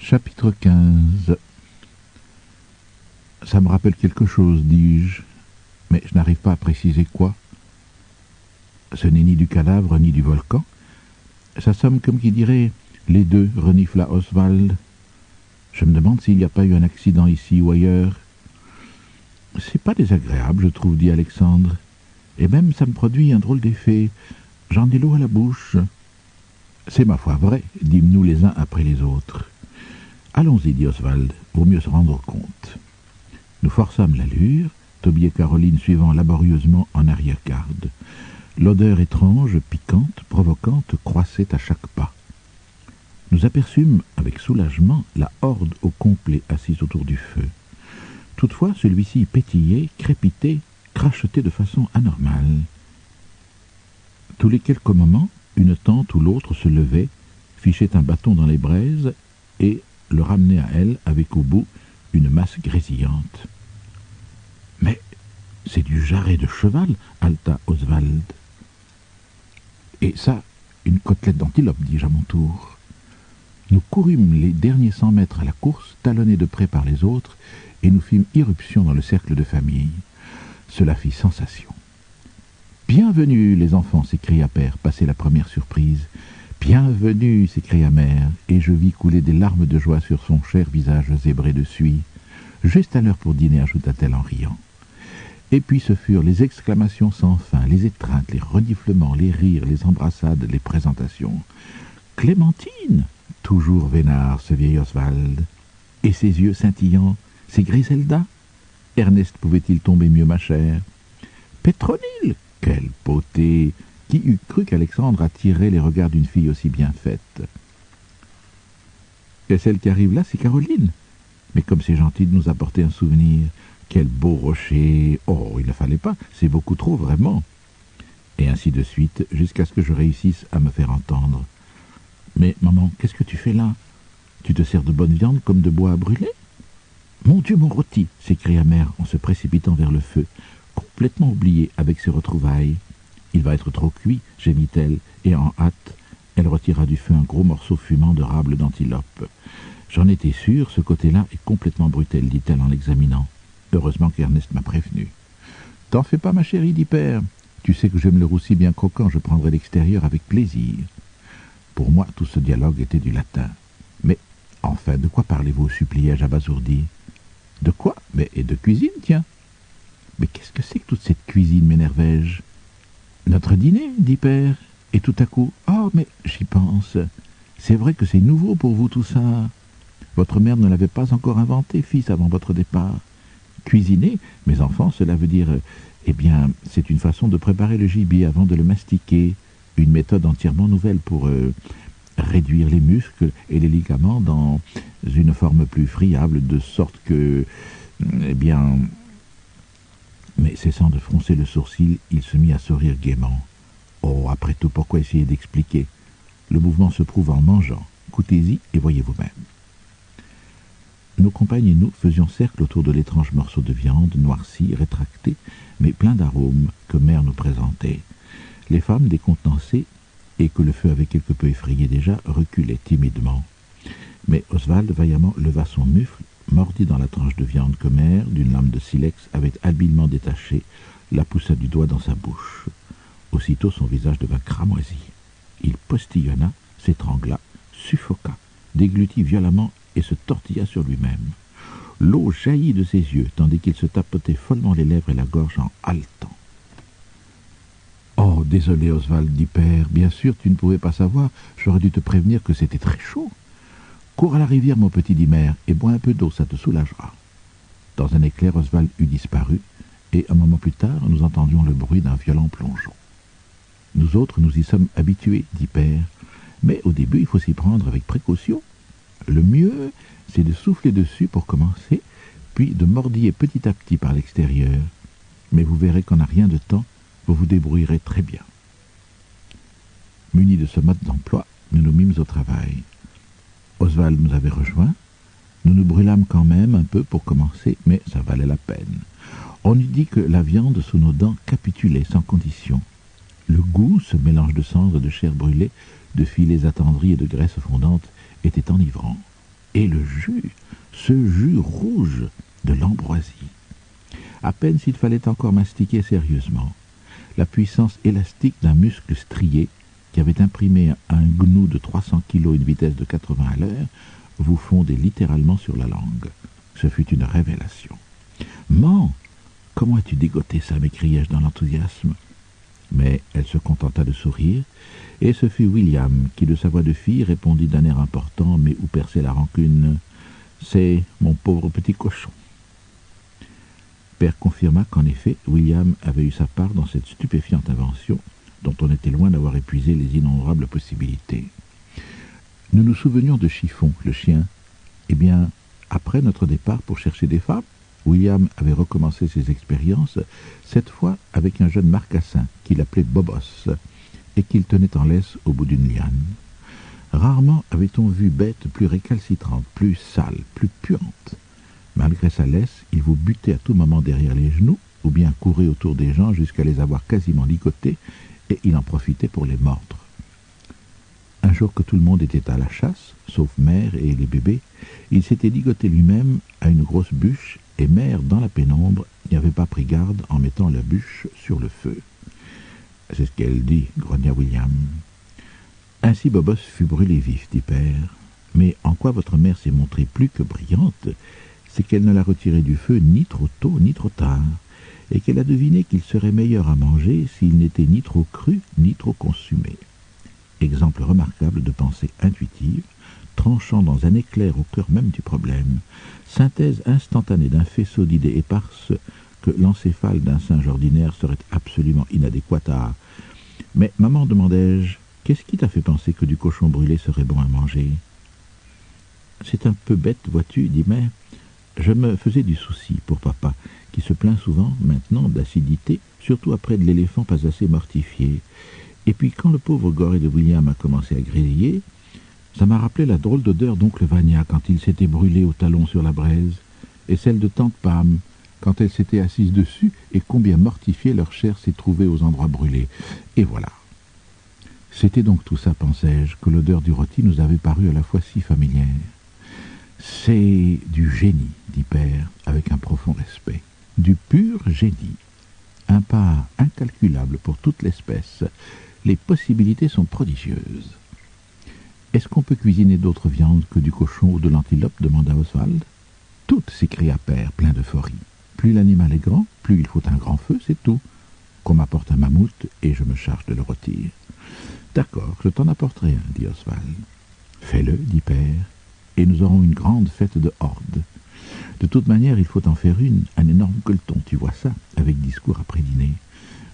Chapitre 15. Ça me rappelle quelque chose, dis-je, mais je n'arrive pas à préciser quoi. Ce n'est ni du cadavre ni du volcan. Ça somme comme qui dirait les deux, renifla Oswald. Je me demande s'il n'y a pas eu un accident ici ou ailleurs. C'est pas désagréable, je trouve, dit Alexandre. Et même ça me produit un drôle d'effet. J'en ai l'eau à la bouche. C'est ma foi vrai, dîmes-nous les uns après les autres. Allons-y, dit Oswald, vaut mieux se rendre compte. Nous forçâmes l'allure, Toby et Caroline suivant laborieusement en arrière-garde. L'odeur étrange, piquante, provocante, croissait à chaque pas. Nous aperçûmes, avec soulagement, la horde au complet assise autour du feu. Toutefois, celui-ci pétillait, crépitait, crachetait de façon anormale. Tous les quelques moments, une tente ou l'autre se levait, fichait un bâton dans les braises et le ramenait à elle avec au bout une masse grésillante. « Mais c'est du jarret de cheval, haleta Oswald. »« Et ça, une côtelette d'antilope, dis-je à mon tour. » Nous courûmes les derniers 100 mètres à la course, talonnés de près par les autres, et nous fîmes irruption dans le cercle de famille. Cela fit sensation. « Bienvenue, les enfants !» s'écria père, passé la première surprise. « Bienvenue !» s'écria mère, et je vis couler des larmes de joie sur son cher visage zébré de suie. « Juste à l'heure pour dîner » ajouta-t-elle en riant. Et puis ce furent les exclamations sans fin, les étreintes, les reniflements, les rires, les embrassades, les présentations. « Clémentine !» Toujours vénard, ce vieil Oswald. Et ses yeux scintillants, c'est Griselda? Ernest pouvait-il tomber mieux, ma chère? Pétronille! Quelle beauté! Qui eût cru qu'Alexandre attirait les regards d'une fille aussi bien faite? Et celle qui arrive là, c'est Caroline. Mais comme c'est gentil de nous apporter un souvenir. Quel beau rocher! Oh, il ne fallait pas, c'est beaucoup trop, vraiment. Et ainsi de suite, jusqu'à ce que je réussisse à me faire entendre. Mais, maman, qu'est-ce que tu fais là? Tu te sers de bonne viande comme de bois à brûler? Mon Dieu, mon rôti! S'écria mère en se précipitant vers le feu, complètement oubliée avec ses retrouvailles. Il va être trop cuit, gémit-elle, et en hâte, elle retira du feu un gros morceau fumant de rable d'antilope. J'en étais sûre, ce côté-là est complètement brutel, dit-elle en l'examinant. Heureusement qu'Ernest m'a prévenu. T'en fais pas, ma chérie, dit père. Tu sais que j'aime le roussi bien croquant, je prendrai l'extérieur avec plaisir. Pour moi, tout ce dialogue était du latin. Mais, enfin, de quoi parlez-vous, suppliai-je abasourdi. De quoi? Mais et de cuisine, tiens. Mais qu'est-ce que c'est que toute cette cuisine, m'énervai-je? Notre dîner, dit père, et tout à coup, oh, mais j'y pense. C'est vrai que c'est nouveau pour vous tout ça. Votre mère ne l'avait pas encore inventé, fils, avant votre départ. Cuisiner, mes enfants, cela veut dire, eh bien, c'est une façon de préparer le gibier avant de le mastiquer. Une méthode entièrement nouvelle pour réduire les muscles et les ligaments dans une forme plus friable, de sorte que, eh bien... Mais cessant de froncer le sourcil, il se mit à sourire gaiement. Oh, après tout, pourquoi essayer d'expliquer? Le mouvement se prouve en mangeant. Goûtez-y et voyez vous-même. Nos compagnes et nous faisions cercle autour de l'étrange morceau de viande, noirci, rétracté, mais plein d'arômes que mère nous présentait. Les femmes, décontenancées, et que le feu avait quelque peu effrayé déjà, reculaient timidement. Mais Oswald vaillamment leva son mufle, mordit dans la tranche de viande que mère, d'une lame de silex, avait habilement détachée, la poussa du doigt dans sa bouche. Aussitôt son visage devint cramoisi. Il postillonna, s'étrangla, suffoqua, déglutit violemment et se tortilla sur lui-même. L'eau jaillit de ses yeux, tandis qu'il se tapotait follement les lèvres et la gorge en haletant. « Oh, désolé, Oswald, dit père. Bien sûr, tu ne pouvais pas savoir. J'aurais dû te prévenir que c'était très chaud. Cours à la rivière, mon petit, dit mère, et bois un peu d'eau, ça te soulagera. » Dans un éclair, Oswald eut disparu, et un moment plus tard, nous entendions le bruit d'un violent plongeon. « Nous autres, nous y sommes habitués, dit père. Mais au début, il faut s'y prendre avec précaution. Le mieux, c'est de souffler dessus pour commencer, puis de mordiller petit à petit par l'extérieur. Mais vous verrez qu'en un rien de temps, vous vous débrouillerez très bien. » Munis de ce mode d'emploi, nous nous mîmes au travail. Oswald nous avait rejoints. Nous nous brûlâmes quand même un peu pour commencer, mais ça valait la peine. On eût dit que la viande sous nos dents capitulait sans condition. Le goût, ce mélange de cendres et de chair brûlée, de filets attendris et de graisse fondante, était enivrant. Et le jus, ce jus rouge de l'ambroisie. À peine s'il fallait encore mastiquer sérieusement. La puissance élastique d'un muscle strié qui avait imprimé à un gnou de 300 kilos une vitesse de 80 à l'heure vous fondait littéralement sur la langue. Ce fut une révélation. « Man, comment as-tu dégoté ça ?» m'écriai-je dans l'enthousiasme. Mais elle se contenta de sourire, et ce fut William qui, de sa voix de fille, répondit d'un air important, mais où perçait la rancune. « C'est mon pauvre petit cochon. » Père confirma qu'en effet, William avait eu sa part dans cette stupéfiante invention, dont on était loin d'avoir épuisé les innombrables possibilités. Nous nous souvenions de Chiffon, le chien. Eh bien, après notre départ pour chercher des femmes, William avait recommencé ses expériences, cette fois avec un jeune marcassin qu'il appelait Bobos, et qu'il tenait en laisse au bout d'une liane. Rarement avait-on vu bête plus récalcitrante, plus sale, plus puante. Malgré sa laisse, il vous butait à tout moment derrière les genoux, ou bien courait autour des gens jusqu'à les avoir quasiment ligotés, et il en profitait pour les mordre. Un jour que tout le monde était à la chasse, sauf Mère et les bébés, il s'était ligoté lui-même à une grosse bûche, et Mère, dans la pénombre, n'y avait pas pris garde en mettant la bûche sur le feu. « C'est ce qu'elle dit, » grogna William. Ainsi Bobos fut brûlé vif, dit Père. Mais en quoi votre mère s'est montrée plus que brillante, c'est qu'elle ne l'a retiré du feu ni trop tôt ni trop tard, et qu'elle a deviné qu'il serait meilleur à manger s'il n'était ni trop cru ni trop consumé. Exemple remarquable de pensée intuitive, tranchant dans un éclair au cœur même du problème, synthèse instantanée d'un faisceau d'idées éparses que l'encéphale d'un singe ordinaire serait absolument inadéquat à... « Mais, maman, demandai-je, qu'est-ce qui t'a fait penser que du cochon brûlé serait bon à manger ?»« C'est un peu bête, vois-tu, dit Mère. Je me faisais du souci pour papa, qui se plaint souvent, maintenant, d'acidité, surtout après de l'éléphant pas assez mortifié. Et puis, quand le pauvre goré de William a commencé à grésiller, ça m'a rappelé la drôle d'odeur d'oncle Vania quand il s'était brûlé au talon sur la braise, et celle de tante Pam, quand elle s'était assise dessus, et combien mortifiée leur chair s'est trouvée aux endroits brûlés. Et voilà. C'était donc tout ça, pensais-je, que l'odeur du rôti nous avait paru à la fois si familière. C'est du génie, dit Père, avec un profond respect. Du pur génie. Un pas incalculable pour toute l'espèce. Les possibilités sont prodigieuses. Est-ce qu'on peut cuisiner d'autres viandes que du cochon ou de l'antilope demanda Oswald. Toutes, s'écria Père, plein d'euphorie. Plus l'animal est grand, plus il faut un grand feu, c'est tout. Qu'on m'apporte un mammouth et je me charge de le rôtir. D'accord, je t'en apporterai un, dit Oswald. Fais-le, dit Père, et nous aurons une grande fête de horde. De toute manière, il faut en faire un énorme gueuleton, tu vois ça, avec discours après dîner.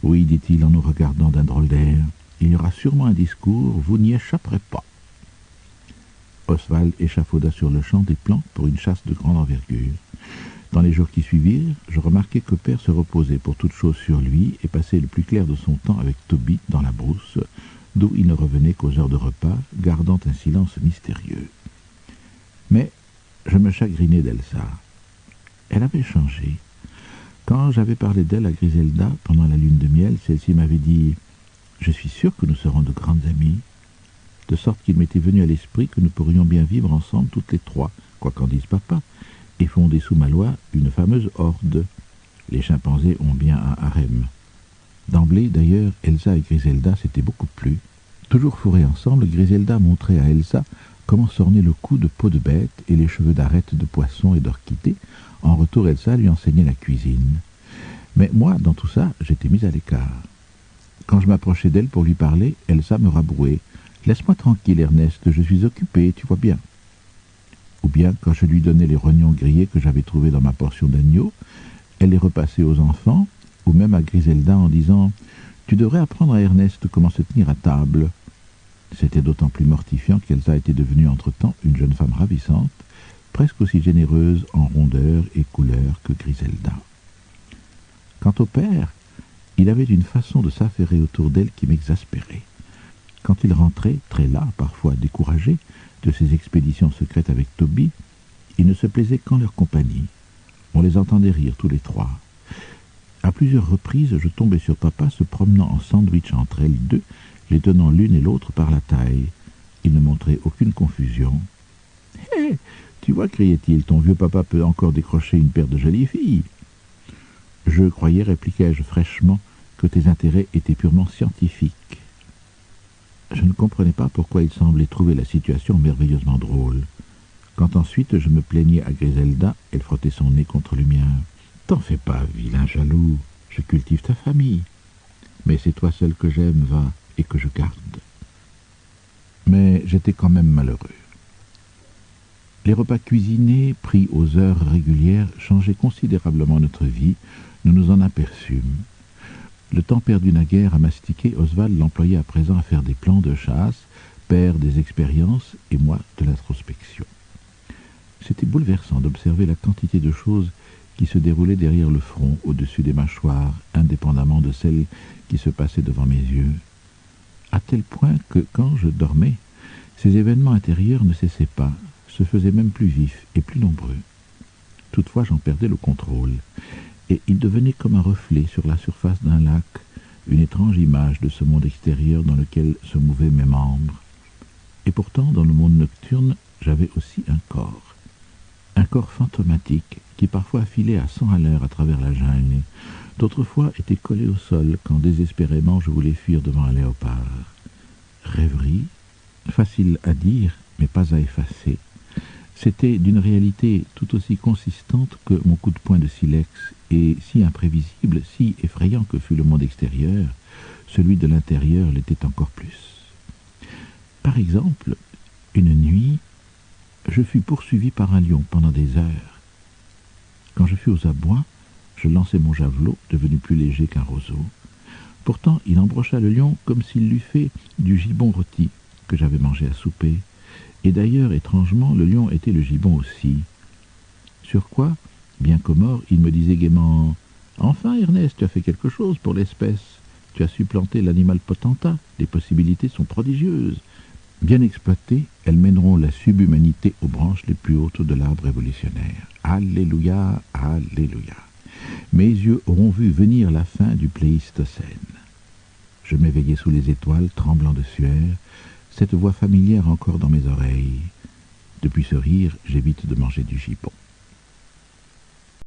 Oui, dit-il en nous regardant d'un drôle d'air, il y aura sûrement un discours, vous n'y échapperez pas. Oswald échafauda sur le champ des plans pour une chasse de grande envergure. Dans les jours qui suivirent, je remarquai que Père se reposait pour toute chose sur lui et passait le plus clair de son temps avec Toby dans la brousse, d'où il ne revenait qu'aux heures de repas, gardant un silence mystérieux. Mais je me chagrinais d'Elsa. Elle avait changé. Quand j'avais parlé d'elle à Griselda pendant la lune de miel, celle-ci m'avait dit « Je suis sûr que nous serons de grandes amies », de sorte qu'il m'était venu à l'esprit que nous pourrions bien vivre ensemble toutes les trois, quoi qu'en dise papa, et fonder sous ma loi une fameuse horde. Les chimpanzés ont bien un harem. D'emblée, d'ailleurs, Elsa et Griselda s'étaient beaucoup plu. Toujours fourrés ensemble, Griselda montrait à Elsa comment s'orner le cou de peau de bête et les cheveux d'arêtes de poisson et d'orchidées. En retour, Elsa lui enseignait la cuisine. Mais moi, dans tout ça, j'étais mise à l'écart. Quand je m'approchais d'elle pour lui parler, Elsa me rabrouait. « Laisse-moi tranquille, Ernest, je suis occupée, tu vois bien. » Ou bien, quand je lui donnais les rognons grillés que j'avais trouvés dans ma portion d'agneau, elle les repassait aux enfants, ou même à Griselda en disant « Tu devrais apprendre à Ernest comment se tenir à table. » C'était d'autant plus mortifiant qu'Elsa était devenue entre-temps une jeune femme ravissante, presque aussi généreuse en rondeur et couleur que Griselda. Quant au père, il avait une façon de s'affairer autour d'elle qui m'exaspérait. Quand il rentrait, très las, parfois découragé, de ses expéditions secrètes avec Toby, il ne se plaisait qu'en leur compagnie. On les entendait rire tous les trois. À plusieurs reprises, je tombais sur papa se promenant en sandwich entre elles deux, les tenant l'une et l'autre par la taille. Il ne montrait aucune confusion. Hé, tu vois, criait-il, ton vieux papa peut encore décrocher une paire de jolies filles. Je croyais, répliquai-je fraîchement, que tes intérêts étaient purement scientifiques. Je ne comprenais pas pourquoi il semblait trouver la situation merveilleusement drôle. Quand ensuite je me plaignais à Griselda, elle frottait son nez contre le mien. « T'en fais pas, vilain jaloux, je cultive ta famille. Mais c'est toi seul que j'aime, va, et que je garde. » Mais j'étais quand même malheureux. Les repas cuisinés, pris aux heures régulières, changeaient considérablement notre vie, nous nous en aperçûmes. Le temps perdu naguère à mastiquer, Oswald l'employait à présent à faire des plans de chasse, père des expériences et moi de l'introspection. C'était bouleversant d'observer la quantité de choses qui se déroulaient derrière le front, au-dessus des mâchoires, indépendamment de celles qui se passaient devant mes yeux, à tel point que, quand je dormais, ces événements intérieurs ne cessaient pas, se faisaient même plus vifs et plus nombreux. Toutefois, j'en perdais le contrôle, et il devenait comme un reflet sur la surface d'un lac, une étrange image de ce monde extérieur dans lequel se mouvaient mes membres. Et pourtant, dans le monde nocturne, j'avais aussi un corps fantomatique qui parfois filait à 100 à l'heure à travers la jungle, d'autres fois était collé au sol quand désespérément je voulais fuir devant un léopard. Rêverie, facile à dire, mais pas à effacer. C'était d'une réalité tout aussi consistante que mon coup de poing de silex, et si imprévisible, si effrayant que fût le monde extérieur, celui de l'intérieur l'était encore plus. Par exemple, une nuit, je fus poursuivi par un lion pendant des heures. Quand je fus aux abois, je lançai mon javelot, devenu plus léger qu'un roseau. Pourtant, il embrocha le lion comme s'il l'eût fait du gibon rôti que j'avais mangé à souper. Et d'ailleurs, étrangement, le lion était le gibon aussi. Sur quoi, bien que mort, il me disait gaiement « Enfin, Ernest, tu as fait quelque chose pour l'espèce. Tu as supplanté l'animal potentat. Les possibilités sont prodigieuses. Bien exploitées, elles mèneront la subhumanité aux branches les plus hautes de l'arbre évolutionnaire. Alléluia, alléluia. Mes yeux auront vu venir la fin du Pléistocène. » Je m'éveillai sous les étoiles, tremblant de sueur, cette voix familière encore dans mes oreilles. Depuis ce rire, j'évite de manger du gibon.